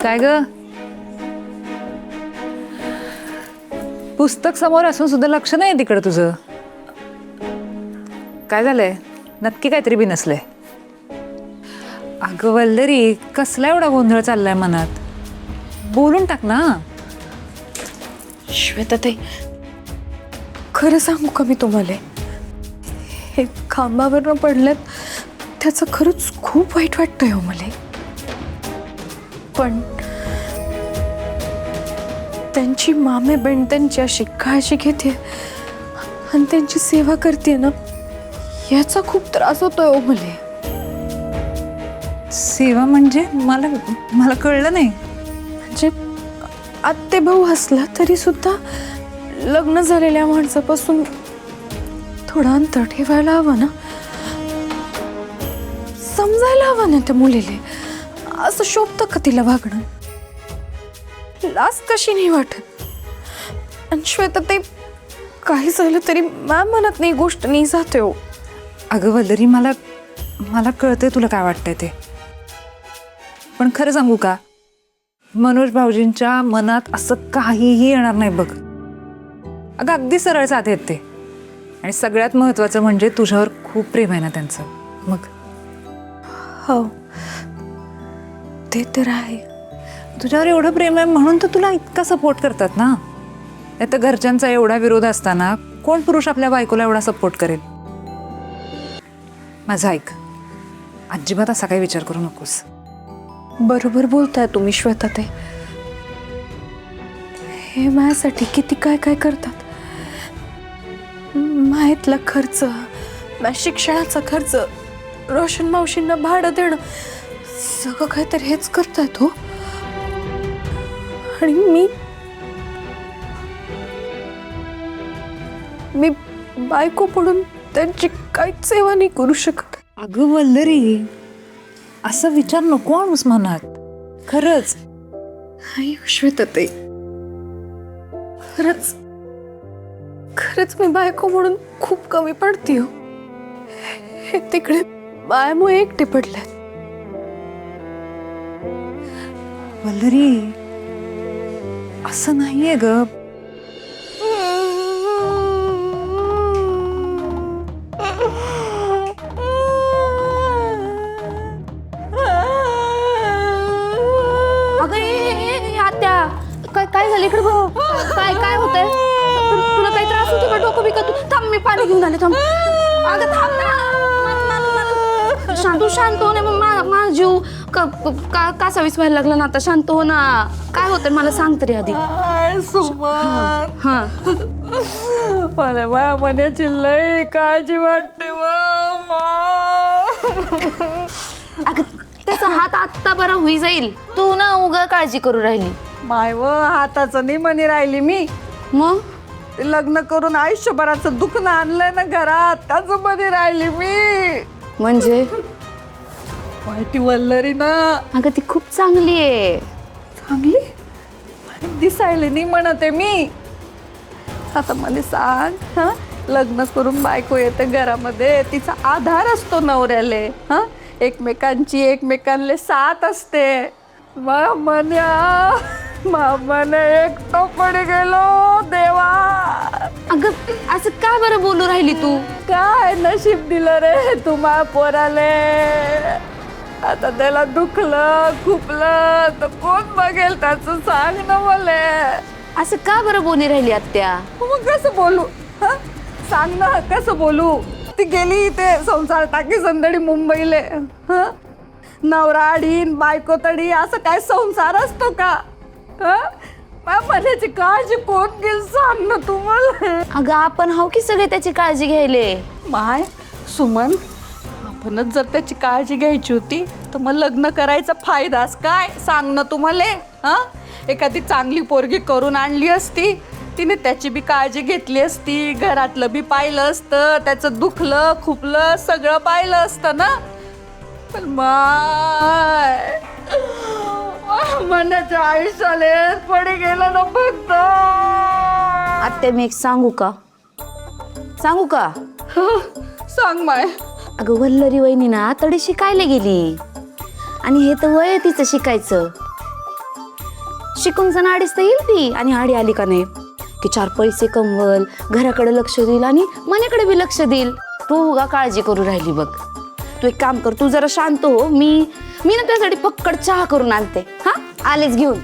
काय ग? पुस्तक समोर असून सुद्धा लक्ष नाही तिकडे तुझं. काय झालंय? नक्की काहीतरी बिनसलंय. अगं वल्लरी, कसला एवढा गोंधळ चाललाय मनात? बोलून टाक ना. श्वेता ताई, खरं सांगू का मी तुम्हाला, हे खांबावरनं पडल्यात त्याचं खरंच खूप वाईट वाटतंय हो मला. पण त्यांची मामे बहीण त्यांची अशी काळजी घेते आणि त्यांची सेवा करते ना, याचा खूप त्रास होतोय हो मला. सेवा म्हणजे? मला कळलं नाही. म्हणजे आत्ते भाऊ असला तरी सुद्धा लग्न झालेल्या माणसापासून थोडं अंतर ठेवायला हवं ना, समजायला हवं ना त्या मुलीला. असं शोभतं का तिला वागणं? लाज कशी नाही वाटत? आणि श्वेता ते काही झालं तरी मॅम म्हणत नाही, गोष्ट नाही जाते हो. अगं वल्लरी, मला कळतंय तुला काय वाटतंय ते. पण खरं सांगू का, मनोज भाऊजींच्या मनात असं काहीही येणार नाही बघ. अगं अगदी सरळ साधे आहेत ते. आणि सगळ्यात महत्त्वाचं म्हणजे तुझ्यावर खूप प्रेम आहे ना त्यांचं. मग हो, ते तर आहे. तुझ्यावर एवढं प्रेम आहे म्हणून तर तुला इतका सपोर्ट करतात ना. नाही तर घरच्यांचा एवढा विरोध असताना कोण पुरुष आपल्या बायकोला एवढा सपोर्ट करेल? माझं ऐक, अजिबात असा काही विचार करू नकोस. बरोबर बोलताय तुम्ही श्वेता ताई. हे माझ्यासाठी किती काय काय करतात. माहितला खर्च, माझ्या शिक्षणाचा खर्च, रोशन मावशींना भाडं देणं, सगळं काय तर हेच करतायत हो. आणि मी बायको पडून त्यांची काहीच सेवा नाही करू शकत. अगं वल्लरी, असं विचार नको आणूस मनात. खरंच श्वेता ताई, खरंच मी बायको म्हणून खूप कमी पडते हो. हे तिकडे बायामुळे एकटे पडल्यात. वल्लरी, असं नाहीये ग. काय झालं इकडे बघ. काय होतंय? तुला काही त्रास होतो का? डोकं बिकं? तू थांब, मी पाणी घेऊन आले. थांब अगं, थांब ना. शांत हो ना. मग माझा जीव कासावीस व्हायला लागला ना आता. शांत हो ना. काय होतंय मला सांग तरी आधी. मला माझ्या मनाची लई काळजी वाटते. अगं, त्याचा हात आत्ता बरा होई जाईल. तू ना उगा काळजी करू राहिली. माय व हाताचं नाही म्हणी राहिली मी. मग ते लग्न करून आयुष्यभराचं दुखणं आणलंय ना घरात, त्याचं म्हणी राहिली मी. म्हणजे माहिती वल्लरी ना. अगं, ती खूप चांगली आहे. चांगली दिसायला नाही म्हणते मी. आता मला सांग, हा, लग्न करून बायको येते घरामध्ये, तिचा आधार असतो नवऱ्याले. हा, एकमेकांना साथ असते. मामने एकटो पडी गेलो देवा. अगं, असं का बरं बोलू राहिली तू? काय नशीब दिलं रे तुम्हा पोराले. आता त्याला दुखलं खुपलं तर कोण बघेल त्याचं, सांग ना मला. असं का बरं बोलली राहिली आत्या? मग कसं बोलू? हा, सांग ना कसं बोलू? ती गेली ते संसार टाकी संदडी मुंबईले. हा, नवरा अडीन बायको तडी, असं काय संसार असतो का? मनाची काळजी कोण घेईल सांग ना तुम्हाला. अगं, आपण हाव की सगळे त्याची काळजी घ्यायले. माय सुमन, आपणच जर त्याची काळजी घ्यायची होती तर मग लग्न करायचा फायदाच काय सांग ना तुम्हाला. हा, एखादी चांगली पोरगी करून आणली असती, तिने त्याची बी काळजी घेतली असती, घरातलं बी पाहिलं असतं, त्याचं दुखलं खुपलं सगळं पाहिलं असतं ना. पण माय मनाच्या आयुष्याले पडी गेलं ना फक्त. आत्या, मी एक सांगू का? सांग माय. अगं, वल्लरी वहिनी ना तडी शिकायला गेली आणि हे तर वय आहे तिचं शिकायचं. शिकून सण अडीच तर येईल ती, आणि आडी आली का नाही की 4 पैसे कमवल, घराकडे लक्ष देईल आणि मनाकडे बी लक्ष देईल. तू उगा काळजी करू राहिली बघ. तू एक काम कर, तू जरा शांत हो. मी ना त्यासाठी पक्कड चहा करून आणते. हा, आलेच घेऊन.